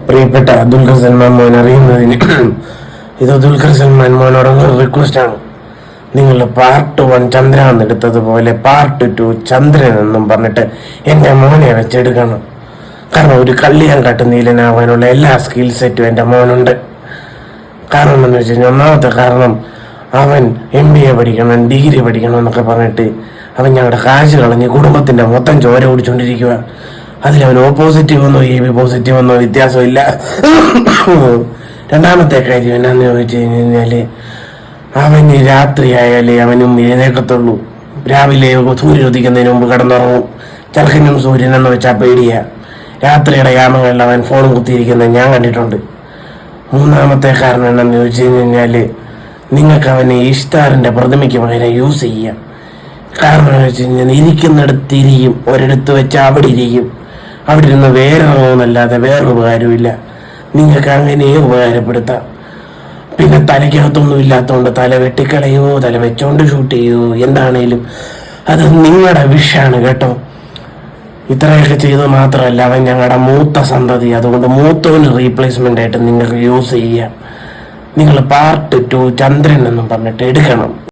പ്രിയപ്പെട്ട ദുൽഖർ സൽമാൻ മോൻ അറിയുന്നതിന് ഇത് ദുൽഖർ സൽമാൻ മോനോടുള്ള റിക്വസ്റ്റാണ്. നിങ്ങൾ പാർട്ട് 1 ചന്ദ്രൻ എടുത്തതുപോലെ പാർട്ട് 2 ചന്ദ്രൻ എന്നും പറഞ്ഞിട്ട് എൻ്റെ മോനെ വെച്ചെടുക്കണം. കാരണം ഒരു കള്ളിയാൻ കാട്ടുന്നീലനാവാനുള്ള എല്ലാ സ്കിൽ സെറ്റും എൻ്റെ മോനുണ്ട്. കാരണം എന്ന് വെച്ച് കഴിഞ്ഞാൽ ഒന്നാമത്തെ കാരണം അവൻ MBA പഠിക്കണം, ഡിഗ്രി പഠിക്കണം എന്നൊക്കെ പറഞ്ഞിട്ട് അവൻ ഞങ്ങളുടെ കാശ് കളഞ്ഞ് കുടുംബത്തിൻ്റെ മൊത്തം ചോര കുടിച്ചുകൊണ്ടിരിക്കുക. അതിലവൻ O പോസിറ്റീവ് എന്നോ AB പോസിറ്റീവ് എന്നോ വ്യത്യാസമില്ല. രണ്ടാമത്തെ കാര്യം എന്നാന്ന് ചോദിച്ചു കഴിഞ്ഞാൽ അവന് രാത്രിയായാലേ അവനും എഴുന്നേക്കത്തുള്ളൂ. രാവിലെ സൂര്യൻ ഉദിക്കുന്നതിന് മുമ്പ് കിടന്നുറങ്ങും. ചെറുക്കനും സൂര്യൻ എന്ന് വെച്ചാൽ പേടിയാ. രാത്രിയുടെ യാമങ്ങളിൽ അവൻ ഫോൺ കുത്തിയിരിക്കുന്നത് ഞാൻ കണ്ടിട്ടുണ്ട്. മൂന്നാമത്തെ കാരണം എന്നാന്ന് ചോദിച്ചു കഴിഞ്ഞാൽ നിങ്ങൾക്ക് അവനെ ഇഷ്താറിൻ്റെ പ്രതിമയ്ക്ക് പകരം യൂസ് ചെയ്യാം. കാരണം എന്ന് വെച്ച് കഴിഞ്ഞാൽ ഇരിക്കുന്നിടത്ത് ഇരിക്കും, ഒരിടത്ത് വെച്ച് അവിടെ ഇരിക്കും. അവിടെ ഇരുന്ന് വേറിറങ്ങുമെന്നല്ലാതെ വേറൊരു ഉപകാരമില്ല. നിങ്ങൾക്ക് അങ്ങനെയേ ഉപകാരപ്പെടുത്താം. പിന്നെ തലയ്ക്കകത്തൊന്നും ഇല്ലാത്തതുകൊണ്ട് തല വെട്ടിക്കളയോ തല വെച്ചോണ്ട് ഷൂട്ട് ചെയ്യോ എന്താണേലും അത് നിങ്ങളുടെ വിഷാണ് കേട്ടോ. ഇത്രയൊക്കെ ചെയ്ത് മാത്രമല്ല അവൻ ഞങ്ങളുടെ മൂത്ത സന്തതി. അതുകൊണ്ട് മൂത്തവന് റീപ്ലേസ്മെന്റ് ആയിട്ട് നിങ്ങൾക്ക് യൂസ് ചെയ്യാം. നിങ്ങൾ പാർട്ട് 2 ചന്ദ്രൻ എന്നും പറഞ്ഞിട്ട് എടുക്കണം.